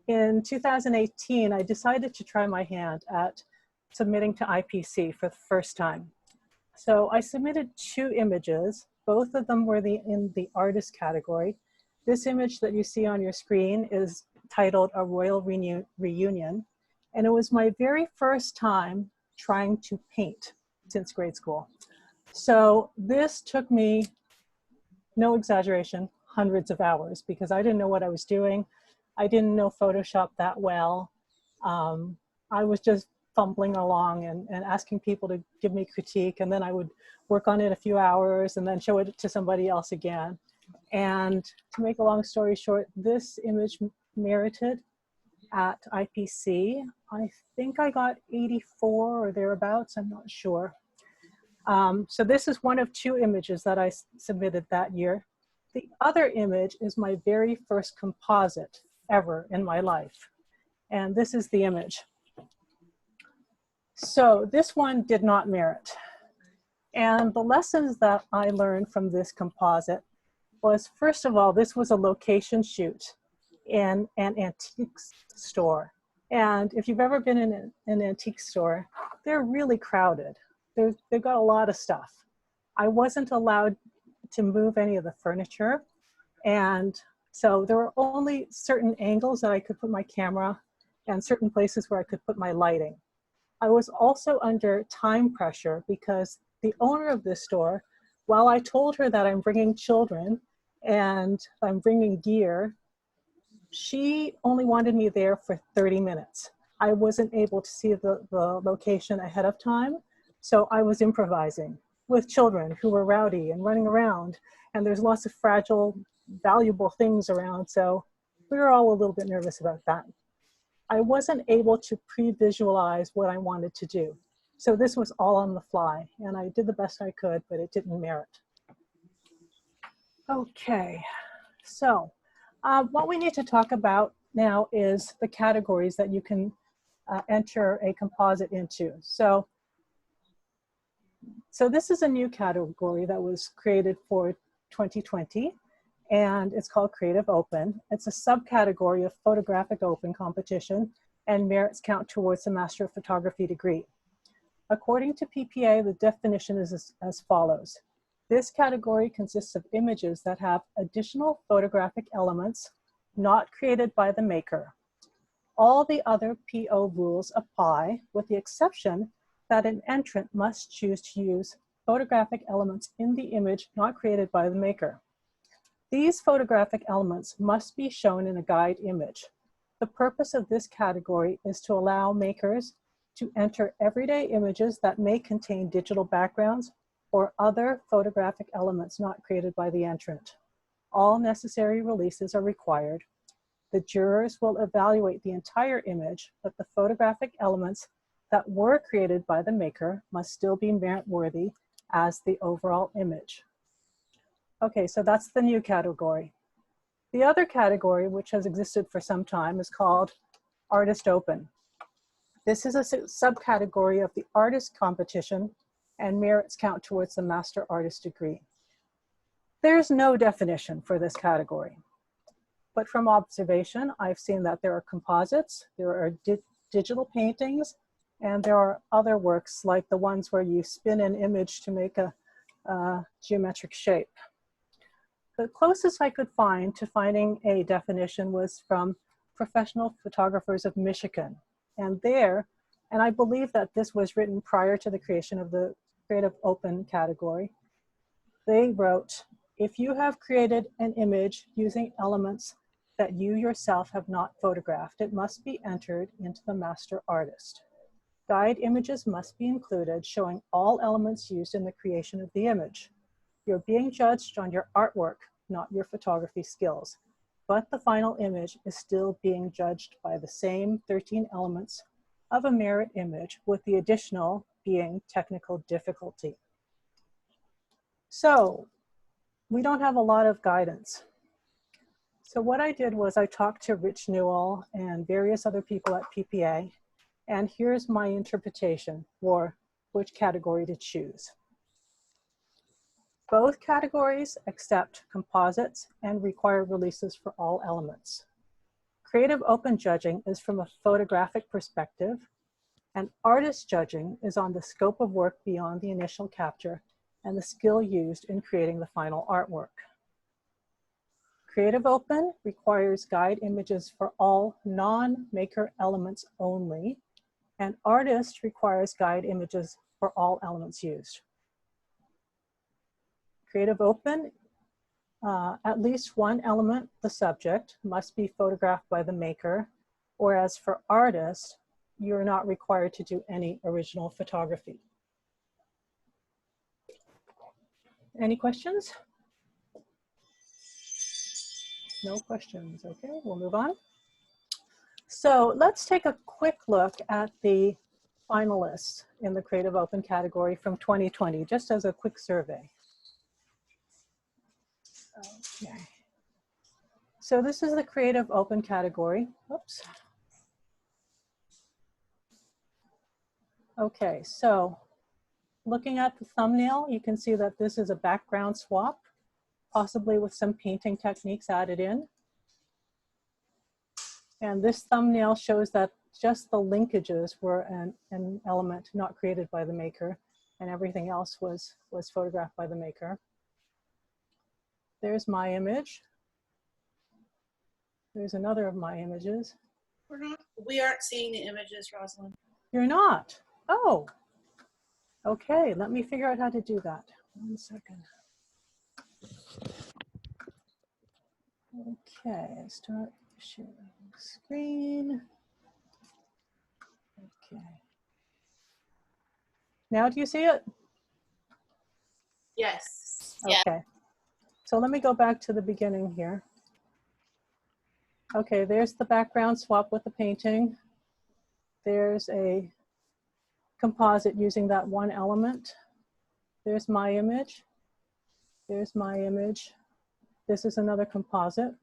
in 2018, I decided to try my hand at submitting to IPC for the first time. So I submitted 2 images. Both of them were in the artist category. This image that you see on your screen is titled A Royal Reunion. And it was my very first time trying to paint since grade school. So this took me, no exaggeration, hundreds of hours because I didn't know what I was doing. I didn't know Photoshop that well. I was just fumbling along and asking people to give me critique, and then I would work on it a few hours and then show it to somebody else again. And to make a long story short, this image merited at IPC. I think I got 84 or thereabouts, I'm not sure. So this is one of 2 images that I submitted that year. The other image is my very first composite ever in my life. And this is the image. So this one did not merit. And the lessons that I learned from this composite was, first of all, this was a location shoot in an antiques store. And if you've ever been in an antique store, they're really crowded. They've got a lot of stuff. I wasn't allowed to move any of the furniture. And so there were only certain angles that I could put my camera and certain places where I could put my lighting. I was also under time pressure because the owner of this store, while I told her that I'm bringing children and I'm bringing gear, she only wanted me there for 30 minutes. I wasn't able to see the location ahead of time, so I was improvising with children who were rowdy and running around, and there's lots of fragile, valuable things around, so we were all a little bit nervous about that. I wasn't able to pre-visualize what I wanted to do. So this was all on the fly, and I did the best I could, but it didn't merit. Okay, so what we need to talk about now is the categories that you can enter a composite into. So this is a new category that was created for 2020, and it's called Creative Open. It's a subcategory of photographic open competition, and merits count towards the Master of Photography degree. According to PPA, the definition is as follows. This category consists of images that have additional photographic elements not created by the maker. All the other PO rules apply, with the exception that an entrant must choose to use photographic elements in the image not created by the maker. These photographic elements must be shown in a guide image. The purpose of this category is to allow makers to enter everyday images that may contain digital backgrounds or other photographic elements not created by the entrant. All necessary releases are required. The jurors will evaluate the entire image, but the photographic elements that were created by the maker must still be merit-worthy as the overall image. Okay, so that's the new category. The other category, which has existed for some time, is called Artist Open. This is a subcategory of the artist competition, and merits count towards the Master Artist degree. There's no definition for this category, but from observation, I've seen that there are composites, there are digital paintings, and there are other works like the ones where you spin an image to make a geometric shape. The closest I could find to finding a definition was from Professional Photographers of Michigan. And I believe that this was written prior to the creation of the Creative Open category. They wrote, if you have created an image using elements that you yourself have not photographed, it must be entered into the Master Artist. Guide images must be included, showing all elements used in the creation of the image. You're being judged on your artwork, not your photography skills, but the final image is still being judged by the same 13 elements of a merit image, with the additional being technical difficulty. So we don't have a lot of guidance. So what I did was I talked to Rich Newell and various other people at PPA, and here's my interpretation for which category to choose. Both categories accept composites and require releases for all elements. Creative open judging is from a photographic perspective, and artist judging is on the scope of work beyond the initial capture and the skill used in creating the final artwork. Creative open requires guide images for all non-maker elements only, and artist requires guide images for all elements used. Creative open, at least one element, the subject, must be photographed by the maker, whereas for artists, you're not required to do any original photography. Any questions? No questions, okay, we'll move on. So let's take a quick look at the finalists in the Creative Open category from 2020, just as a quick survey. Okay. So this is the Creative Open category. Oops. Okay, so looking at the thumbnail, you can see that this is a background swap, possibly with some painting techniques added in. And this thumbnail shows that just the linkages were an element not created by the maker, and everything else was photographed by the maker. There's my image. There's another of my images. We aren't seeing the images, Rosalind. You're not? Oh, okay, let me figure out how to do that. 1 second. Okay, start sharing screen. Okay. Now do you see it? Yes. Okay. Yeah. So let me go back to the beginning here. Okay, there's the background swap with the painting. There's a composite using that one element. There's my image. There's my image. This is another composite.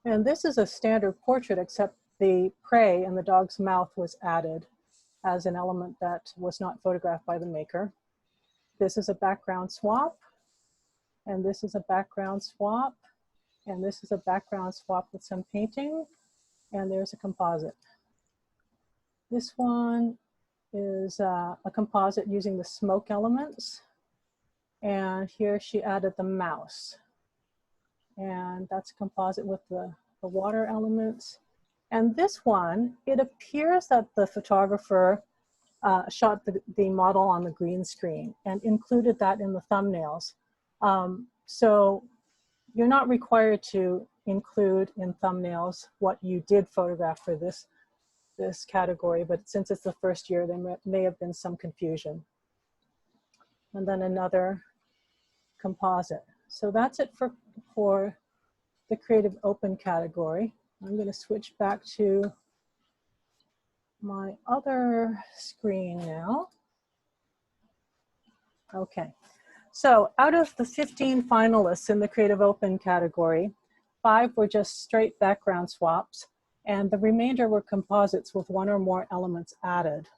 And this is a standard portrait, except the prey and the dog's mouth was added as an element that was not photographed by the maker. This is a background swap, and this is a background swap, and this is a background swap with some painting, and there's a composite. This one is a composite using the smoke elements, and here she added the mouse. And that's a composite with the water elements. And this one, it appears that the photographer shot the model on the green screen and included that in the thumbnails. So you're not required to include in thumbnails what you did photograph for this category, but since it's the first year, there may have been some confusion. And then another composite. So that's it for the Creative Open category. I'm going to switch back to my other screen now. Okay, so out of the 15 finalists in the Creative Open category, 5 were just straight background swaps, and the remainder were composites with one or more elements added.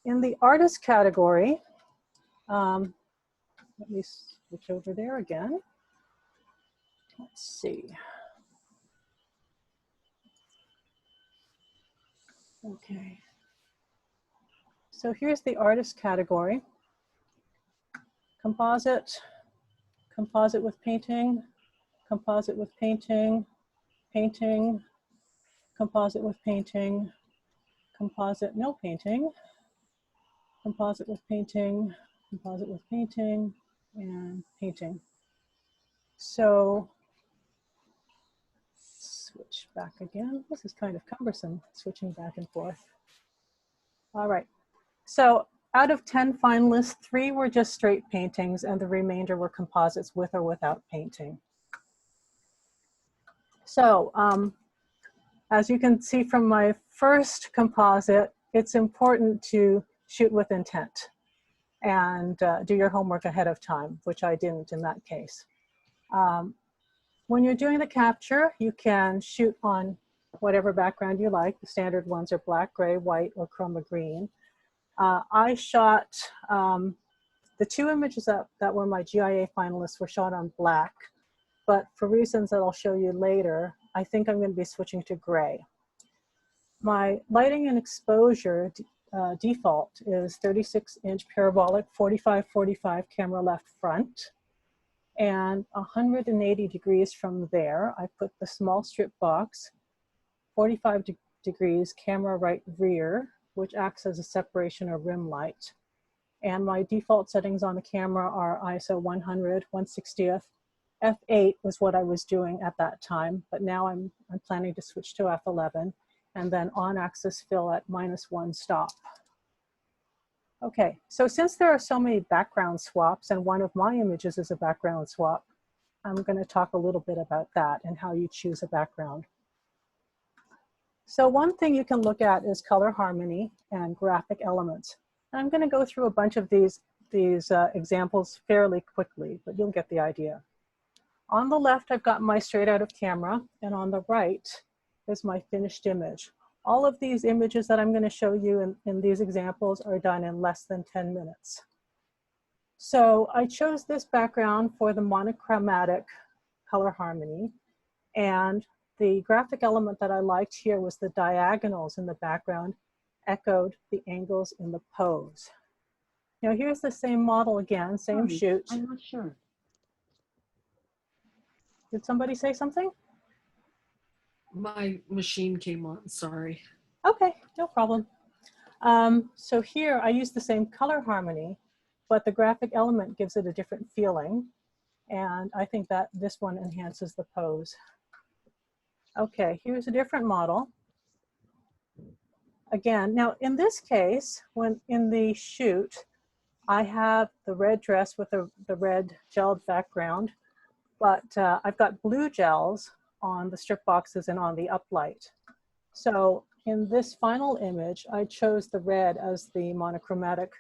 In the artist category, let me switch over there again. Let's see. Okay. So here's the artist category. Composite, composite with painting, composite with painting, painting, composite with painting, composite no painting, composite with painting, composite with painting, and painting. So switch back again. This is kind of cumbersome, switching back and forth. All right, so out of 10 finalists, 3 were just straight paintings and the remainder were composites with or without painting. So as you can see from my first composite, it's important to shoot with intent and do your homework ahead of time, which I didn't in that case. When you're doing the capture, you can shoot on whatever background you like. The standard ones are black, gray, white, or chroma green. I shot, the 2 images that were my GIA finalists were shot on black. but for reasons that I'll show you later, I think I'm going to be switching to gray. My lighting and exposure default is 36-inch parabolic 45-45 camera left front. And 180 degrees from there, I put the small strip box, 45 degrees camera right rear, which acts as a separation or rim light. And my default settings on the camera are ISO 100, 1/60th. F8 was what I was doing at that time, but now I'm planning to switch to F11, and then on-axis fill at -1 stop. Okay, so since there are so many background swaps, and one of my images is a background swap, I'm going to talk a little bit about that and how you choose a background. So one thing you can look at is color harmony and graphic elements. And I'm going to go through a bunch of these examples fairly quickly, but you'll get the idea. On the left, I've got my straight out of camera, and on the right is my finished image. All of these images that I'm going to show you in these examples are done in less than 10 minutes. So I chose this background for the monochromatic color harmony, and the graphic element that I liked here was the diagonals in the background echoed the angles in the pose. Now here's the same model again, same shoot. I'm not sure. Did somebody say something? My machine came on, sorry. Okay, no problem. So here I use the same color harmony, but the graphic element gives it a different feeling. And I think that this one enhances the pose. Okay, here's a different model. Again, now in this case, when in the shoot, I have the red dress with the red gelled background, but I've got blue gels on the strip boxes and on the uplight. So in this final image, I chose the red as the monochromatic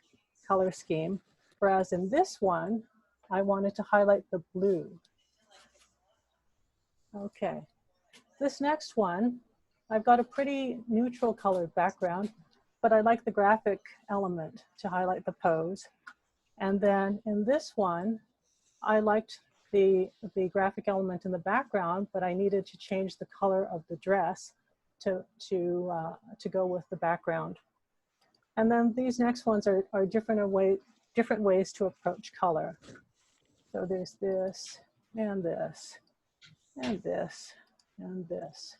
color scheme, whereas in this one, I wanted to highlight the blue. Okay, this next one, I've got a pretty neutral colored background, but I like the graphic element to highlight the pose. And then in this one, I liked the graphic element in the background, but I needed to change the color of the dress to go with the background. And then these next ones are different ways to approach color. So there's this, and this, and this, and this,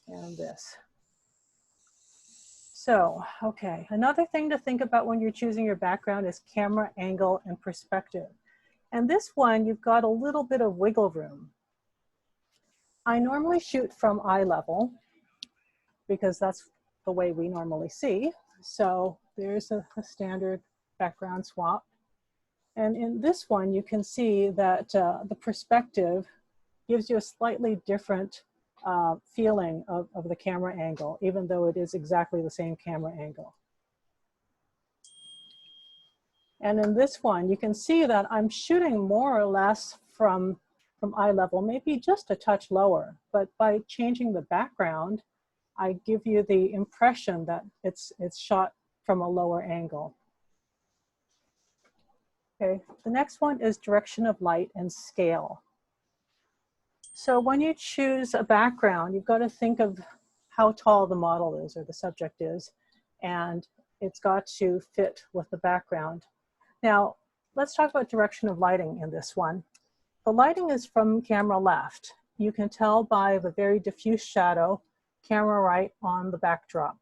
and this. So, okay, another thing to think about when you're choosing your background is camera angle and perspective. And this one, you've got a little bit of wiggle room. I normally shoot from eye level because that's the way we normally see. So there's a standard background swap. And in this one, you can see that the perspective gives you a slightly different feeling of the camera angle, even though it is exactly the same camera angle. And in this one, you can see that I'm shooting more or less from eye level, maybe just a touch lower, but by changing the background, I give you the impression that it's shot from a lower angle. Okay, the next one is direction of light and scale. So when you choose a background, you've got to think of how tall the model is or the subject is, and it's got to fit with the background. Now, let's talk about direction of lighting in this one. The lighting is from camera left. You can tell by the very diffuse shadow, camera right on the backdrop.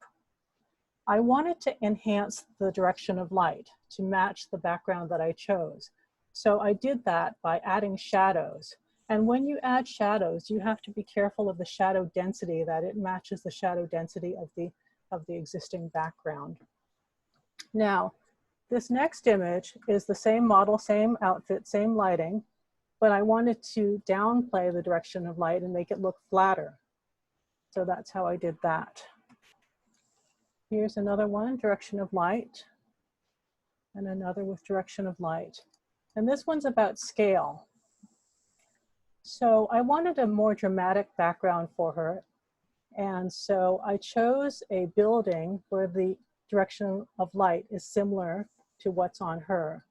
I wanted to enhance the direction of light to match the background that I chose. So I did that by adding shadows. And when you add shadows, you have to be careful of the shadow density, that it matches the shadow density of the existing background. Now, this next image is the same model, same outfit, same lighting, but I wanted to downplay the direction of light and make it look flatter. So that's how I did that. Here's another one, direction of light, and another with direction of light. And this one's about scale. So I wanted a more dramatic background for her. And so I chose a building where the direction of light is similar to what's on her.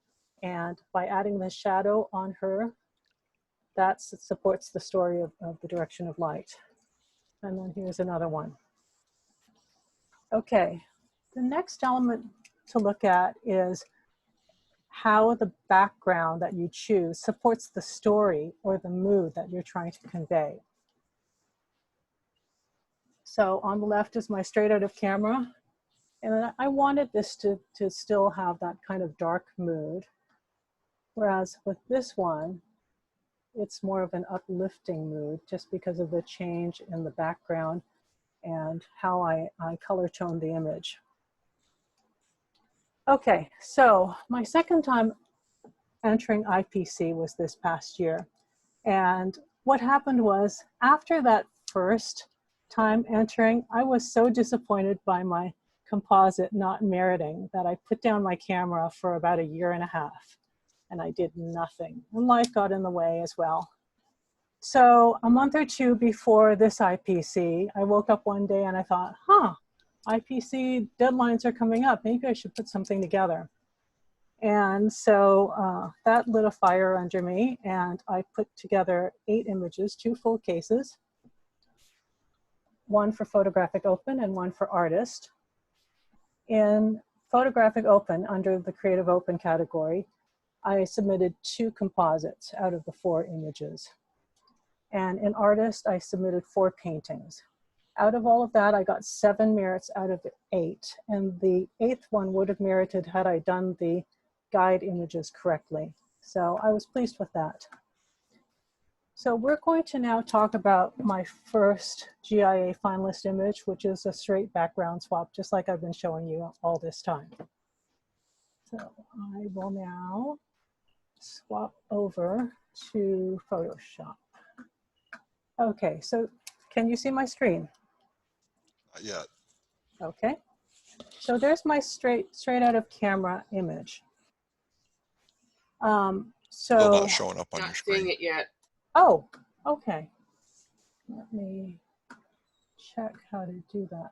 And by adding the shadow on her, that supports the story of the direction of light. And then here's another one. Okay, the next element to look at is how the background that you choose supports the story or the mood that you're trying to convey. So on the left is my straight out of camera. And I wanted this to still have that kind of dark mood. Whereas with this one, it's more of an uplifting mood just because of the change in the background and how I color toned the image. Okay, so my second time entering IPC was this past year. And what happened was, after that first time entering, I was so disappointed by my composite not meriting that I put down my camera for about 1.5 years, and I did nothing. And life got in the way as well. So a month or two before this IPC, I woke up one day and I thought, IPC deadlines are coming up. Maybe I should put something together. And so that lit a fire under me, and I put together 8 images, 2 full cases, 1 for photographic open and 1 for artist. In photographic open, under the creative open category, I submitted 2 composites out of the 4 images. And in artist, I submitted 4 paintings. Out of all of that, I got 7 merits out of the 8. And the 8th one would have merited had I done the guide images correctly. So I was pleased with that. So we're going to now talk about my first GIA finalist image, which is a straight background swap, just like I've been showing you all this time. So I will now swap over to Photoshop. Okay, so can you see my screen? Not yet. Okay, so there's my straight out of camera image. Still not showing up on your Not screen. seeing it yet. Oh, okay. Let me check how to do that.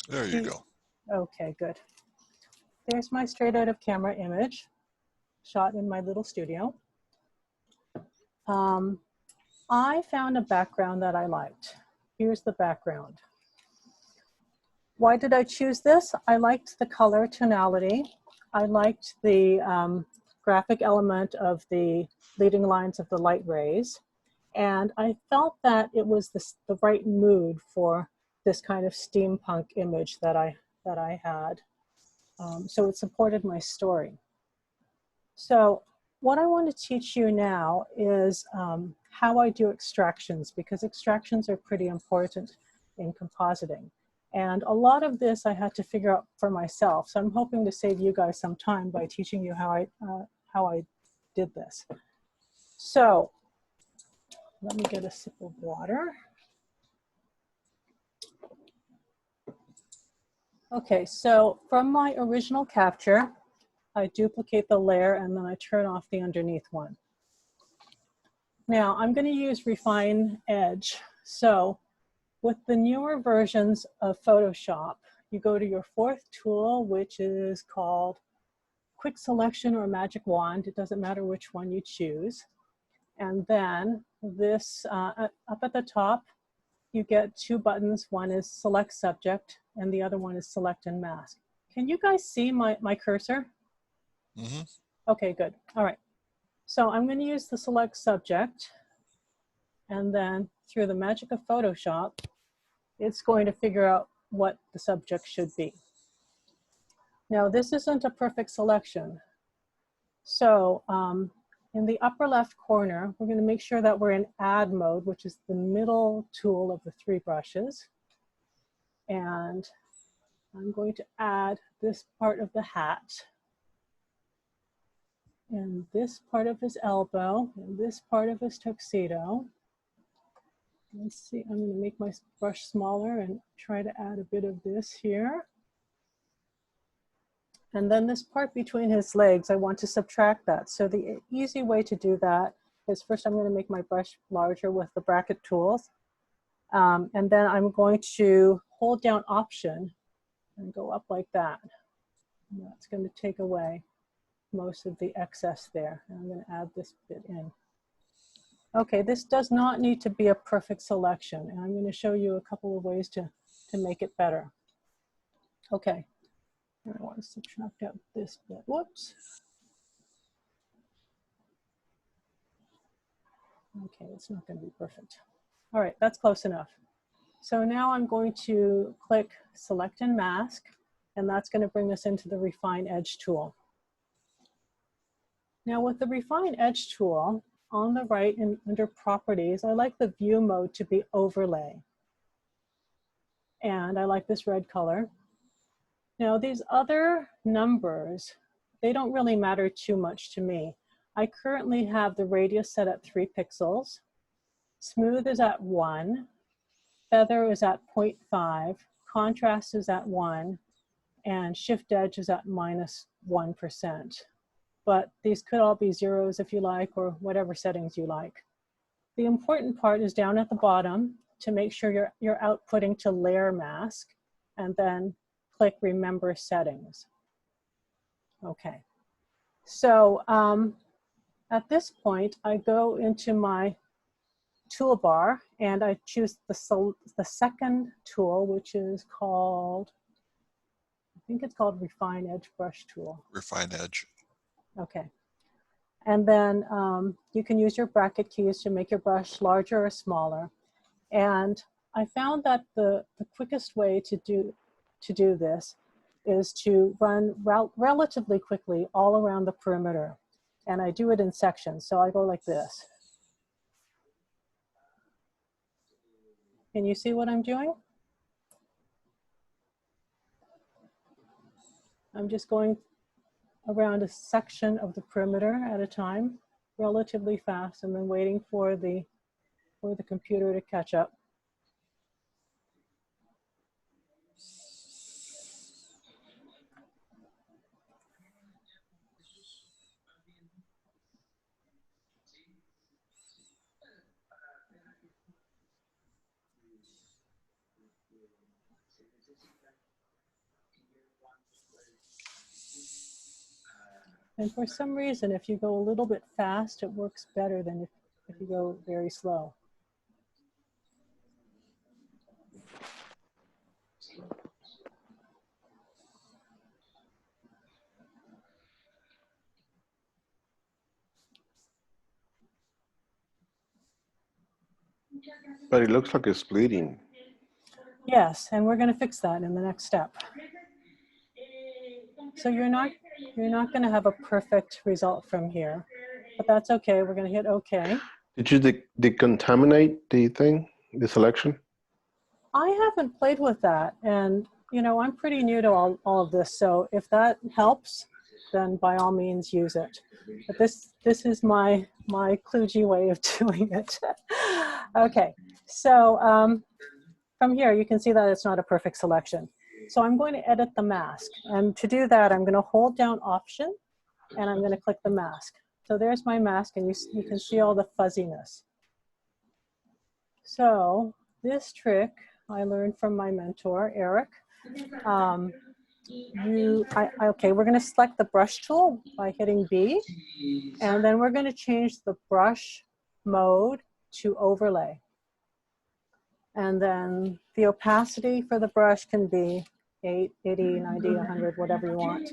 There you go. Okay, good. There's my straight out of camera image, shot in my little studio. I found a background that I liked. Here's the background. Why did I choose this? I liked the color tonality. I liked the graphic element of the leading lines of the light rays. And I felt that it was the right mood for this kind of steampunk image that I had. So it supported my story. So what I want to teach you now is how I do extractions, because extractions are pretty important in compositing. And a lot of this I had to figure out for myself. So I'm hoping to save you guys some time by teaching you how I did this. So let me get a sip of water. Okay, so from my original capture, I duplicate the layer and then I turn off the underneath one. Now I'm going to use Refine Edge. So with the newer versions of Photoshop, you go to your 4th tool, which is called Quick Selection or Magic Wand. It doesn't matter which one you choose. And then this, up at the top, you get 2 buttons. One is Select Subject and the other one is Select and Mask. Can you guys see my cursor? Mm-hmm. Okay, good. All right. So I'm going to use the Select Subject, and then through the magic of Photoshop, it's going to figure out what the subject should be. Now, this isn't a perfect selection. So in the upper left corner, we're going to make sure that we're in Add mode, which is the middle tool of the 3 brushes. And I'm going to add this part of the hat, and this part of his elbow, and this part of his tuxedo. Let's see, I'm going to make my brush smaller and try to add a bit of this here. And then this part between his legs, I want to subtract that. So the easy way to do that is first I'm going to make my brush larger with the bracket tools. And then I'm going to hold down Option and go up like that. And that's going to take away most of the excess there. And I'm going to add this bit in. Okay, this does not need to be a perfect selection. And I'm going to show you a couple of ways to make it better. Okay, I want to subtract out this bit. Whoops. Okay, it's not going to be perfect. All right, that's close enough. So now I'm going to click Select and Mask, and that's going to bring us into the Refine Edge tool. Now with the Refine Edge tool, on the right and under Properties, I like the view mode to be Overlay. And I like this red color. Now these other numbers, they don't really matter too much to me. I currently have the radius set at 3 pixels. Smooth is at 1. Feather is at 0.5. Contrast is at 1. And Shift Edge is at -1%. But these could all be zeros if you like, or whatever settings you like. The important part is down at the bottom to make sure you're outputting to Layer Mask, and then click Remember Settings. Okay, so at this point, I go into my toolbar and I choose the second tool, which is called, I think it's called Refine Edge Brush Tool. Refine Edge. Okay. And then you can use your bracket keys to make your brush larger or smaller. And I found that the quickest way to do this is to run relatively quickly all around the perimeter. And I do it in sections. So I go like this. Can you see what I'm doing? I'm just going around a section of the perimeter at a time, relatively fast, and then waiting for the computer to catch up. And for some reason, if you go a little bit fast, it works better than if you go very slow. But it looks like it's bleeding. Yes, and we're going to fix that in the next step. So you're not going to have a perfect result from here, but that's okay. We're going to hit OK. Did you decontaminate the thing, the selection? I haven't played with that, and you know, I'm pretty new to all of this, so if that helps, then by all means use it. But this is my kludgy way of doing it. Okay, so from here you can see that it's not a perfect selection. So I'm going to edit the mask, and to do that I'm going to hold down Option and I'm going to click the mask. So there's my mask, and you can see all the fuzziness. So this trick I learned from my mentor, Eric. Okay, we're going to select the brush tool by hitting B, and then we're going to change the brush mode to Overlay. And then the opacity for the brush can be 8, 80, 90, 100, whatever you want.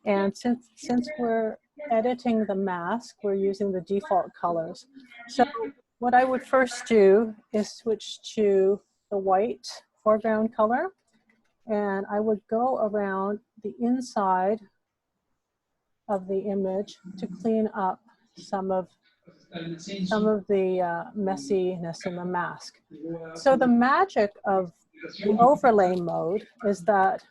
And since we're editing the mask, we're using the default colors. So what I would first do is switch to the white foreground color, and I would go around the inside of the image to clean up some of the messiness in the mask. So the magic of the overlay mode is that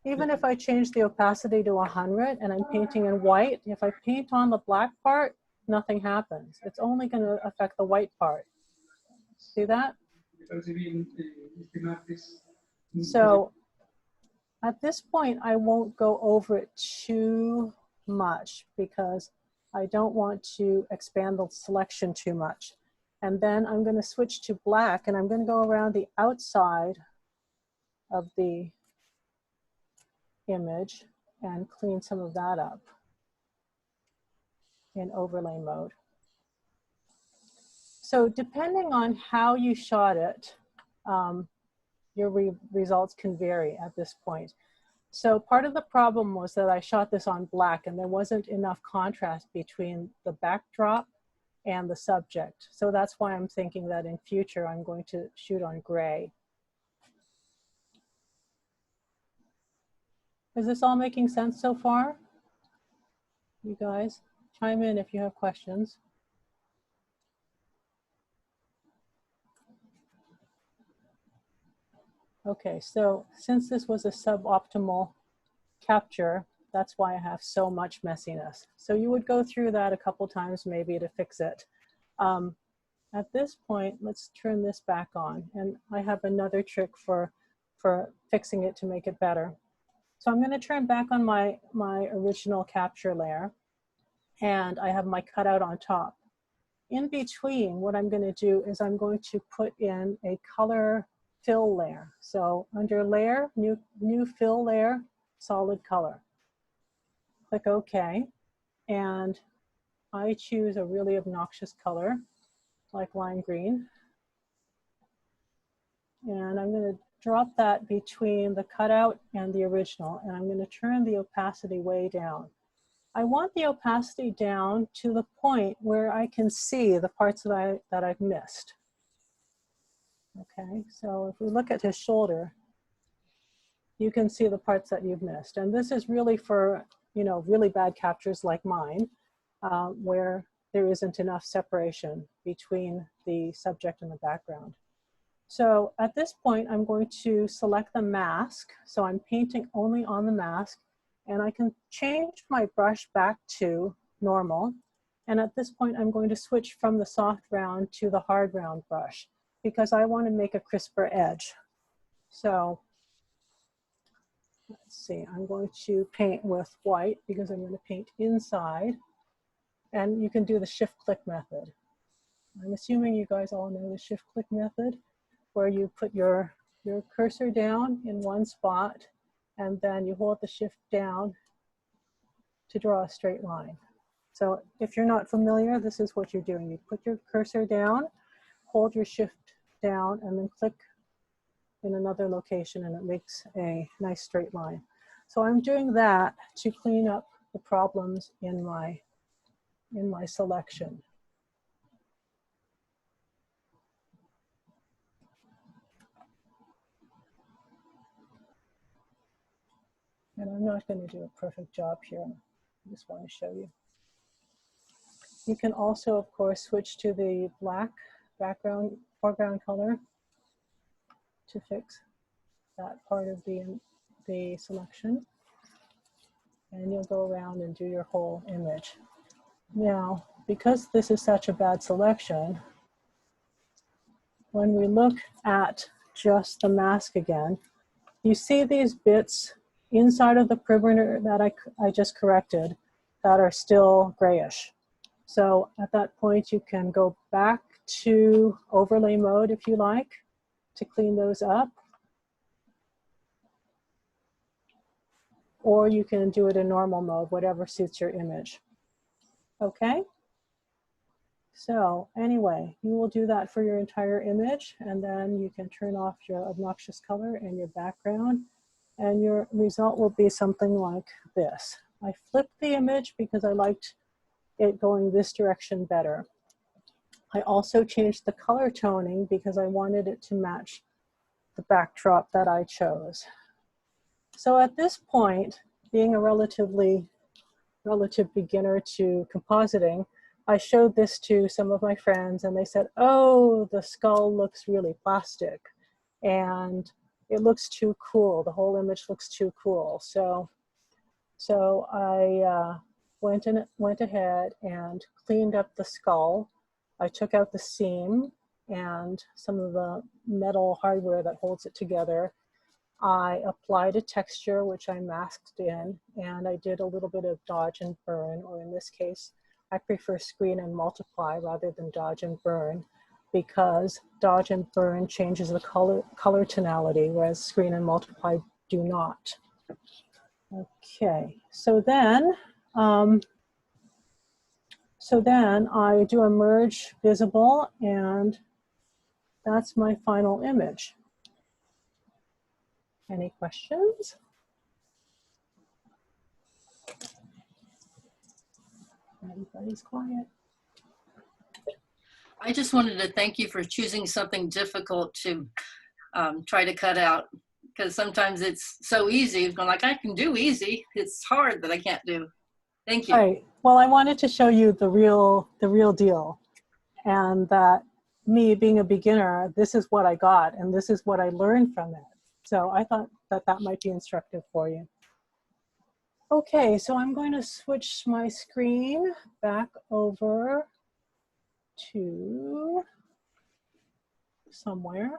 even if I change the opacity to 100 and I'm painting in white, if I paint on the black part, nothing happens. It's only going to affect the white part. See that? So at this point, I won't go over it too much because I don't want to expand the selection too much. And then I'm going to switch to black, and I'm going to go around the outside of the image and clean some of that up in overlay mode. So depending on how you shot it, your results can vary at this point. So part of the problem was that I shot this on black and there wasn't enough contrast between the backdrop and the subject. So that's why I'm thinking that in future I'm going to shoot on gray. Is this all making sense so far? You guys, chime in if you have questions. Okay, so since this was a suboptimal capture, that's why I have so much messiness. So you would go through that a couple times maybe to fix it. At this point, let's turn this back on. And I have another trick for fixing it to make it better. So I'm going to turn back on my original capture layer, and I have my cutout on top. In between, what I'm going to do is I'm going to put in a color fill layer. So under layer, new fill layer, solid color. Click OK, and I choose a really obnoxious color like lime green. And I'm going to drop that between the cutout and the original, and I'm going to turn the opacity way down. I want the opacity down to the point where I can see the parts that I've missed. Okay, so if we look at his shoulder, you can see the parts that you've missed. And this is really for, you know, really bad captures like mine, where there isn't enough separation between the subject and the background. So at this point, I'm going to select the mask. So I'm painting only on the mask, and I can change my brush back to normal. And at this point, I'm going to switch from the soft round to the hard round brush because I want to make a crisper edge. So let's see, I'm going to paint with white because I'm going to paint inside. And you can do the shift click method. I'm assuming you guys all know the shift click method, where you put your cursor down in one spot, and then you hold the shift down to draw a straight line. So if you're not familiar, this is what you're doing. You put your cursor down, hold your shift down, and then click in another location, and it makes a nice straight line. So I'm doing that to clean up the problems in my selection. And I'm not going to do a perfect job here. I just want to show you. You can also, of course, switch to the black foreground color to fix that part of the selection. And you'll go around and do your whole image. Now, because this is such a bad selection, when we look at just the mask again, you see these bits inside of the perimeter that I just corrected that are still grayish. So at that point, you can go back to overlay mode if you like to clean those up. Or you can do it in normal mode, whatever suits your image. Okay? So anyway, you will do that for your entire image, and then you can turn off your obnoxious color and your background, and your result will be something like this. I flipped the image because I liked it going this direction better. I also changed the color toning because I wanted it to match the backdrop that I chose. So at this point, being a relative beginner to compositing, I showed this to some of my friends and they said, oh, the skull looks really plastic and it looks too cool. The whole image looks too cool. So I went ahead and cleaned up the skull. I took out the seam and some of the metal hardware that holds it together. I applied a texture, which I masked in, and I did a little bit of dodge and burn, or in this case, I prefer screen and multiply rather than dodge and burn, because dodge and burn changes the color tonality, whereas screen and multiply do not. Okay, so then I do a merge visible, and that's my final image. Any questions? Everybody's quiet. I just wanted to thank you for choosing something difficult to try to cut out, because sometimes it's so easy. It's going like, I can do easy. It's hard that I can't do. Thank you. All right. Well, I wanted to show you the real deal, and that me being a beginner, this is what I got, and this is what I learned from it. So I thought that that might be instructive for you. Okay, so I'm going to switch my screen back over to somewhere.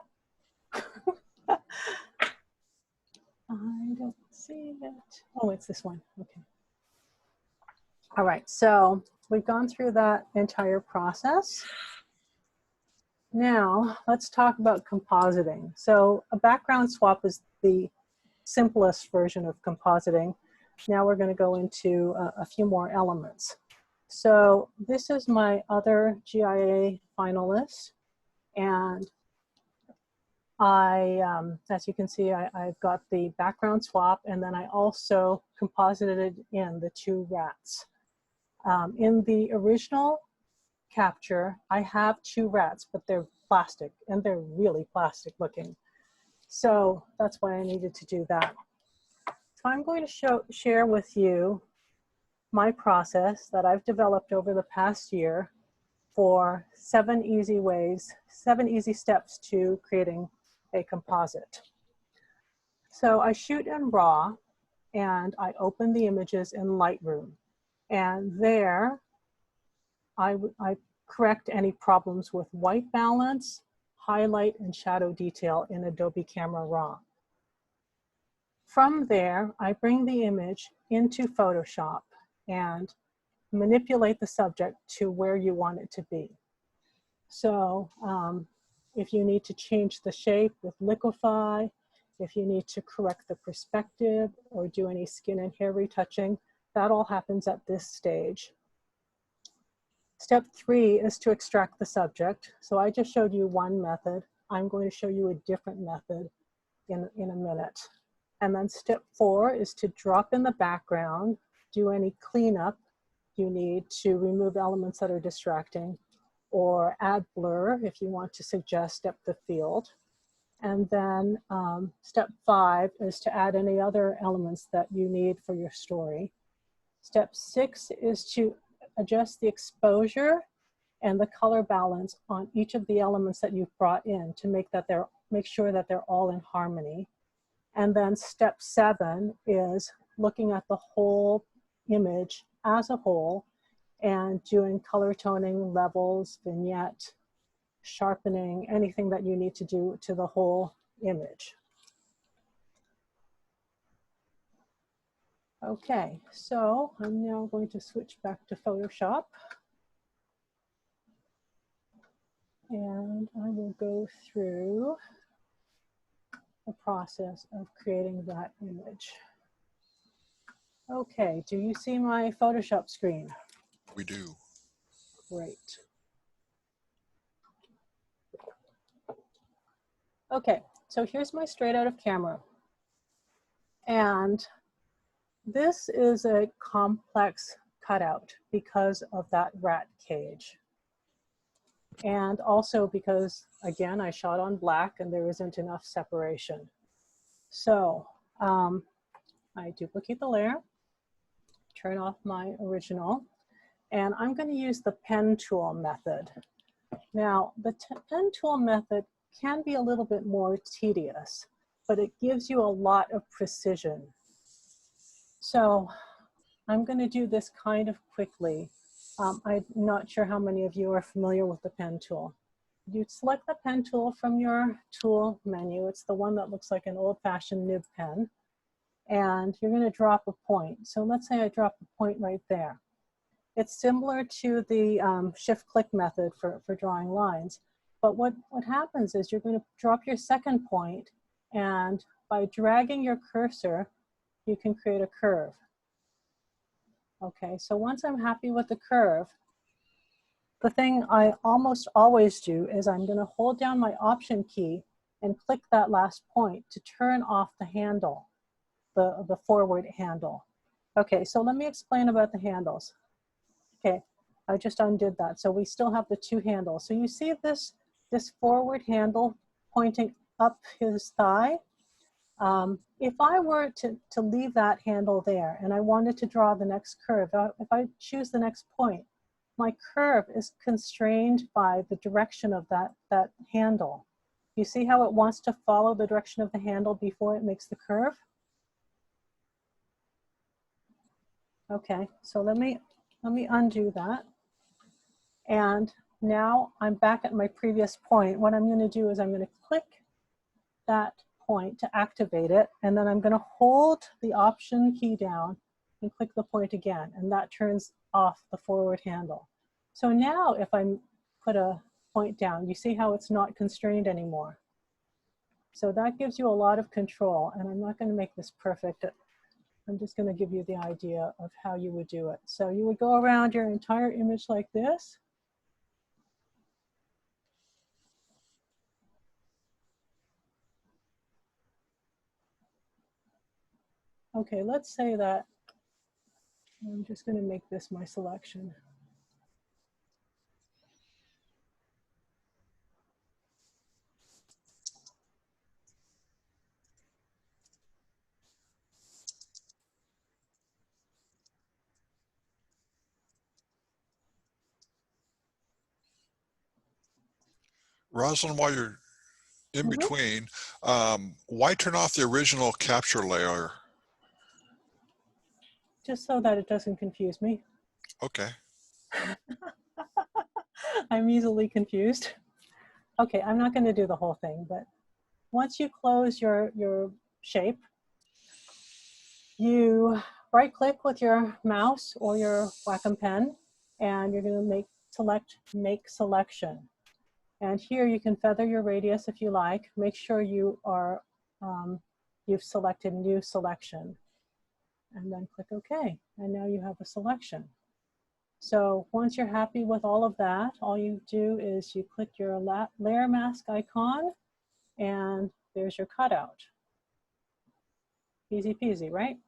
I don't see it. Oh, it's this one. Okay. All right, so we've gone through that entire process. Now, let's talk about compositing. So a background swap is the simplest version of compositing. Now we're going to go into a few more elements. So this is my other GIA finalist, and as you can see, I've got the background swap, and then I also composited in the two rats. In the original capture, I have two rats, but they're plastic, and they're really plastic looking. So that's why I needed to do that. So I'm going to share with you my process that I've developed over the past year for 7 easy steps to creating a composite. So I shoot in RAW, and I open the images in Lightroom, and there I correct any problems with white balance, highlight, and shadow detail in Adobe Camera Raw. From there, I bring the image into Photoshop and manipulate the subject to where you want it to be. So if you need to change the shape with liquefy, if you need to correct the perspective or do any skin and hair retouching, that all happens at this stage. Step 3 is to extract the subject. So I just showed you one method. I'm going to show you a different method in a minute. And then step 4 is to drop in the background, do any cleanup you need to remove elements that are distracting, or add blur if you want to suggest depth of field. And then step 5 is to add any other elements that you need for your story. Step 6 is to adjust the exposure and the color balance on each of the elements that you've brought in to make sure that they're all in harmony. And then step 7 is looking at the whole image as a whole and doing color toning, levels, vignette, sharpening, anything that you need to do to the whole image. Okay, so I'm now going to switch back to Photoshop. And I will go through the process of creating that image. Okay, do you see my Photoshop screen? We do. Great. Okay, so here's my straight out of camera. And this is a complex cutout because of that rat cage. And also because, again, I shot on black and there isn't enough separation. So I duplicate the layer, turn off my original, and I'm going to use the pen tool method. Now, the pen tool method can be a little bit more tedious, but it gives you a lot of precision. So I'm going to do this kind of quickly. I'm not sure how many of you are familiar with the pen tool. You select the pen tool from your tool menu. It's the one that looks like an old-fashioned nib pen. And you're going to drop a point. So let's say I drop a point right there. It's similar to the shift-click method for drawing lines. But what happens is you're going to drop your second point, and by dragging your cursor, you can create a curve. Okay, so once I'm happy with the curve, the thing I almost always do is I'm going to hold down my Option key and click that last point to turn off the handle, the forward handle. Okay, so let me explain about the handles. Okay, I just undid that. So we still have the two handles. So you see this forward handle pointing up his thigh. If I were to leave that handle there and I wanted to draw the next curve, if I choose the next point, my curve is constrained by the direction of that handle. You see how it wants to follow the direction of the handle before it makes the curve? Okay, so let me undo that. And now I'm back at my previous point. What I'm going to do is I'm going to click that point to activate it, and then I'm going to hold the Option key down and click the point again, and that turns off the forward handle. So now if I put a point down, you see how it's not constrained anymore. So that gives you a lot of control, and I'm not going to make this perfect. I'm just going to give you the idea of how you would do it. So you would go around your entire image like this. Okay, let's say that I'm just going to make this my selection. Rosalind, while you're in between, why turn off the original capture layer? Just so that it doesn't confuse me. Okay. I'm easily confused. Okay, I'm not going to do the whole thing, but once you close your shape, you right-click with your mouse or your Wacom pen, and you're going to select Make Selection. And here you can feather your radius if you like. Make sure you are you've selected New Selection, and then click OK. And now you have a selection. So once you're happy with all of that, all you do is you click your layer mask icon, and there's your cutout. Easy peasy, right?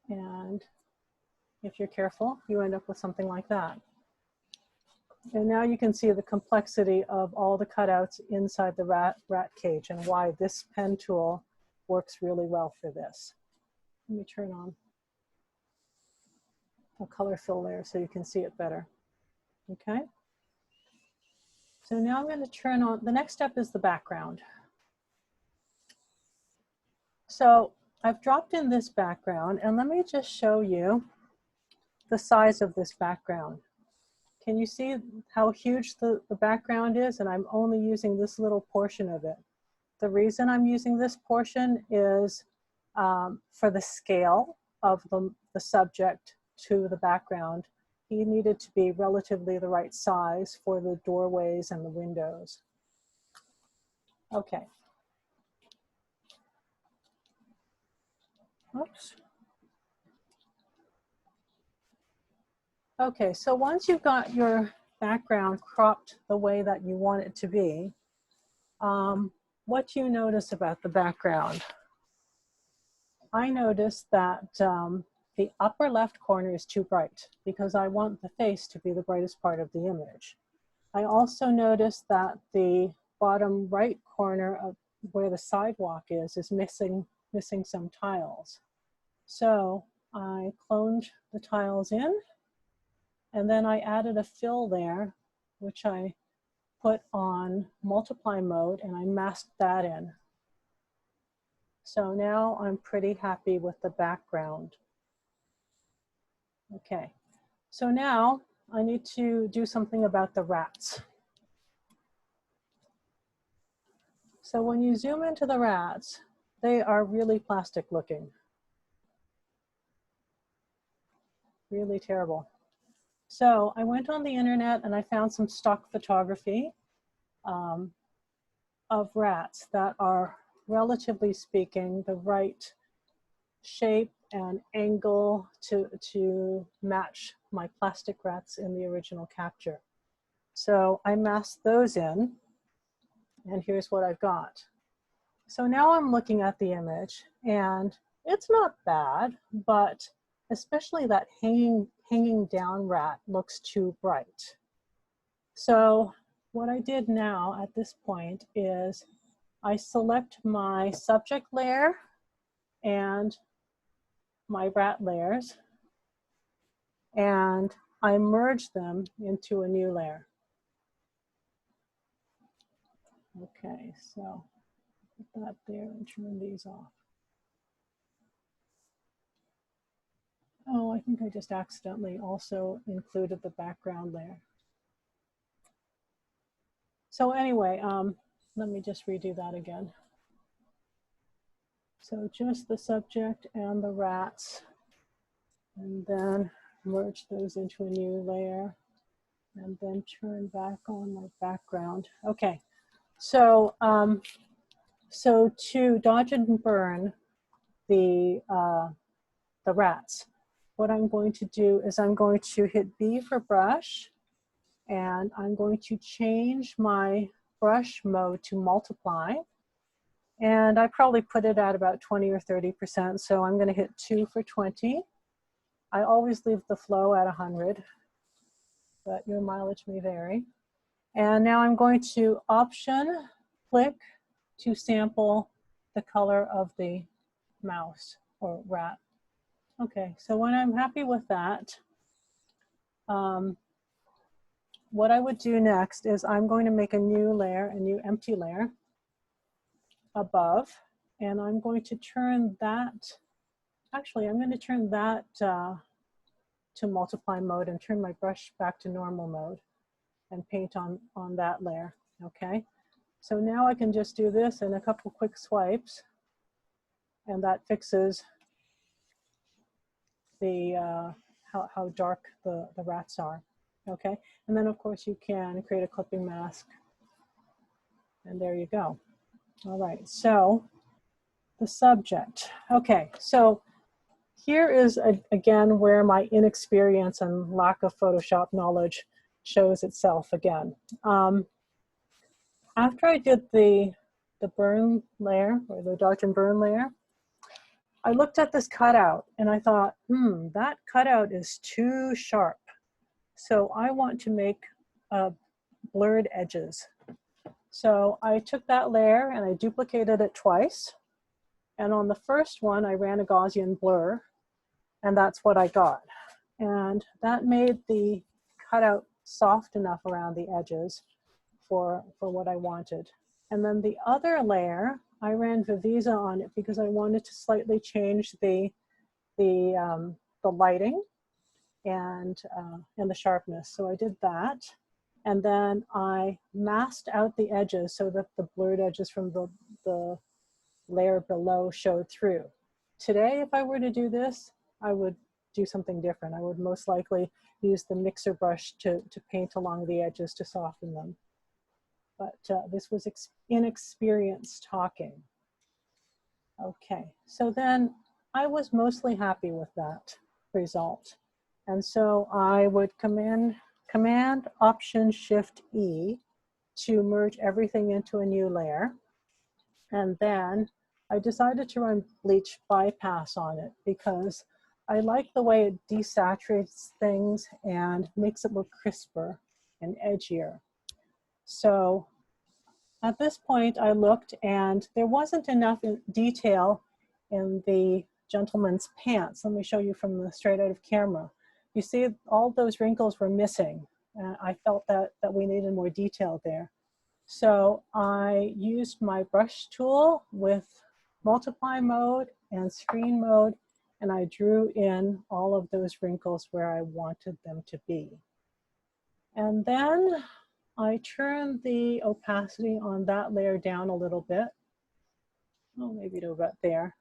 And if you're careful, you end up with something like that. And now you can see the complexity of all the cutouts inside the rat cage and why this pen tool works really well for this. Let me turn on a color fill layer so you can see it better. Okay. So now I'm going to turn on, the next step is the background. So I've dropped in this background, and let me just show you the size of this background. Can you see how huge the background is? And I'm only using this little portion of it. The reason I'm using this portion is for the scale of the subject to the background. He needed to be relatively the right size for the doorways and the windows. Okay. Oops. Okay, so once you've got your background cropped the way that you want it to be, what do you notice about the background? I noticed that the upper left corner is too bright because I want the face to be the brightest part of the image. I also noticed that the bottom right corner of where the sidewalk is missing some tiles. So I cloned the tiles in, and then I added a fill there, which I put on multiply mode, and I masked that in. So now I'm pretty happy with the background. Okay, so now I need to do something about the rats. So when you zoom into the rats, they are really plastic looking. really terrible. So I went on the internet and I found some stock photography of rats that are, relatively speaking, the right shape and angle to match my plastic rats in the original capture. So I masked those in, and here's what I've got. So now I'm looking at the image, and it's not bad, but especially that hanging down rat looks too bright. So what I did now at this point is I select my subject layer and my rat layers, and I merge them into a new layer. Okay, so put that there and turn these off. Oh, I think I just accidentally also included the background layer. So anyway, let me just redo that again. So just the subject and the rats, and then merge those into a new layer, and then turn back on my background. Okay, so so to dodge and burn the rats, what I'm going to do is I'm going to hit B for brush, and I'm going to change my brush mode to multiply. And I probably put it at about 20 or 30%, so I'm going to hit 2 for 20. I always leave the flow at 100, but your mileage may vary. And now I'm going to option click to sample the color of the mouse or rat. Okay, so when I'm happy with that, what I would do next is I'm going to make a new layer, a new empty layer above, and I'm going to turn that, actually I'm going to turn that to multiply mode and turn my brush back to normal mode and paint on that layer, okay? So now I can just do this in a couple quick swipes, and that fixes the how dark the rats are, okay? And then of course you can create a clipping mask, and there you go. All right, so the subject. Okay, so here is again where my inexperience and lack of Photoshop knowledge shows itself again. After I did the burn layer, or the dodge and burn layer, I looked at this cutout and I thought, that cutout is too sharp. So I want to make blurred edges. So I took that layer and I duplicated it twice. And on the first one, I ran a Gaussian blur, and that's what I got. And that made the cutout soft enough around the edges for what I wanted. And then the other layer, I ran Vivisa on it because I wanted to slightly change the lighting and the sharpness. So I did that. And then I masked out the edges so that the blurred edges from the layer below showed through. Today, if I were to do this, I would do something different. I would most likely use the mixer brush to paint along the edges to soften them. But this was inexperienced talking. Okay, so then I was mostly happy with that result. And so I would Command Option Shift E to merge everything into a new layer. And then I decided to run bleach bypass on it because I like the way it desaturates things and makes it look crisper and edgier. So at this point I looked and there wasn't enough detail in the gentleman's pants. Let me show you from the straight out of camera. You see all those wrinkles were missing. I felt that we needed more detail there. So I used my brush tool with multiply mode and screen mode, and I drew in all of those wrinkles where I wanted them to be. And then I turned the opacity on that layer down a little bit. Oh, maybe to about there.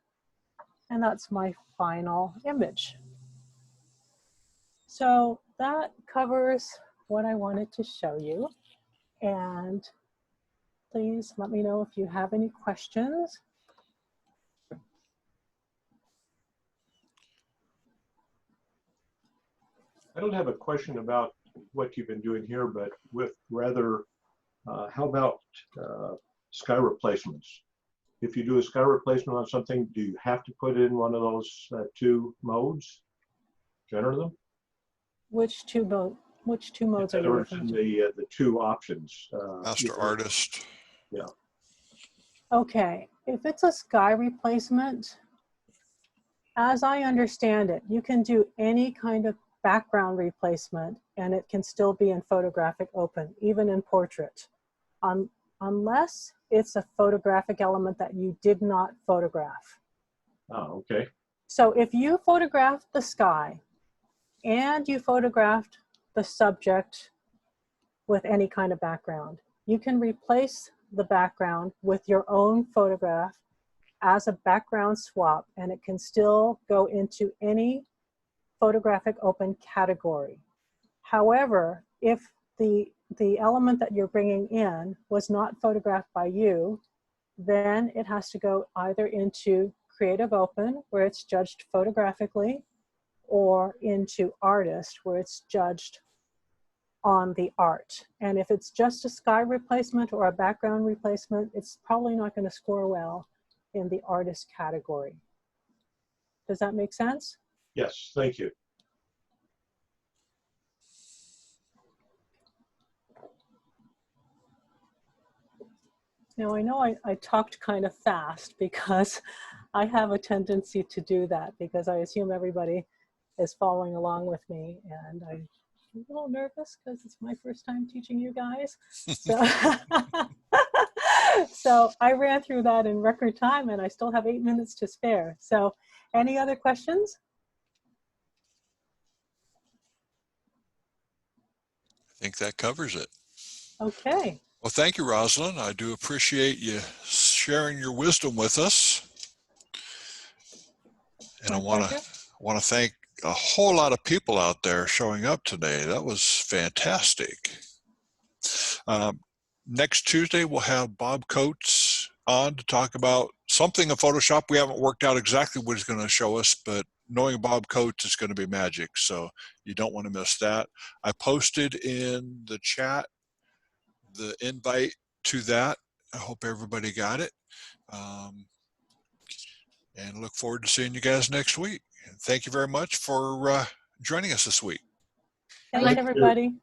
And that's my final image. So that covers what I wanted to show you. And please let me know if you have any questions. I don't have a question about what you've been doing here, but with rather, how about sky replacements? If you do a sky replacement on something, do you have to put in one of those two modes to enter them? Which two modes are In you other words, referring to? the two options. Master artist. Yeah. Okay, if it's a sky replacement, as I understand it, you can do any kind of background replacement and it can still be in photographic open, even in portrait, unless it's a photographic element that you did not photograph. Oh, okay. So if you photographed the sky and you photographed the subject with any kind of background, you can replace the background with your own photograph as a background swap, and it can still go into any photographic open category. However, if the element that you're bringing in was not photographed by you, then it has to go either into Creative Open, where it's judged photographically, or into Artist, where it's judged on the art. And if it's just a sky replacement or a background replacement, it's probably not going to score well in the Artist category. Does that make sense? Yes, thank you. Now, I know I talked kind of fast because I have a tendency to do that because I assume everybody is following along with me, and I'm a little nervous because it's my first time teaching you guys. So, so I ran through that in record time and I still have 8 minutes to spare. So any other questions? I think that covers it. Okay. Well, thank you, Rosalind. I do appreciate you sharing your wisdom with us. And I want to thank a whole lot of people out there showing up today. That was fantastic. Next Tuesday, we'll have Bob Coates on to talk about something in Photoshop. We haven't worked out exactly what he's going to show us, but knowing Bob Coates is going to be magic. So you don't want to miss that. I posted in the chat the invite to that. I hope everybody got it. And look forward to seeing you guys next week. Thank you very much for joining us this week. Thanks, everybody.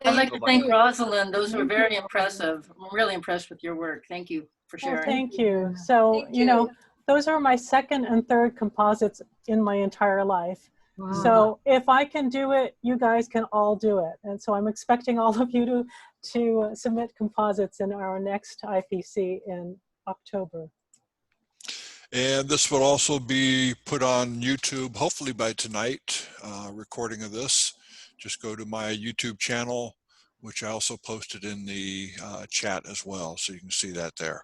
I'd like to thank Rosalind. Those were very impressive. I'm really impressed with your work. Thank you for sharing. Well, thank you. So, you know, those are my second and third composites in my entire life. Wow. So if I can do it, you guys can all do it. And so I'm expecting all of you to submit composites in our next IPC in October. And this will also be put on YouTube, hopefully by tonight, recording of this. Just go to my YouTube channel, which I also posted in the chat as well, so you can see that there.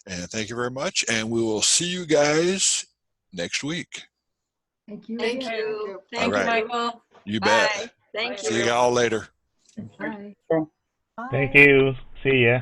And thank you very much, and we will see you guys next week. Thank you. Thank you. All right. Michael. You Bye. bet. Thank See you. you all later. Bye. Bye. Thank you. See ya.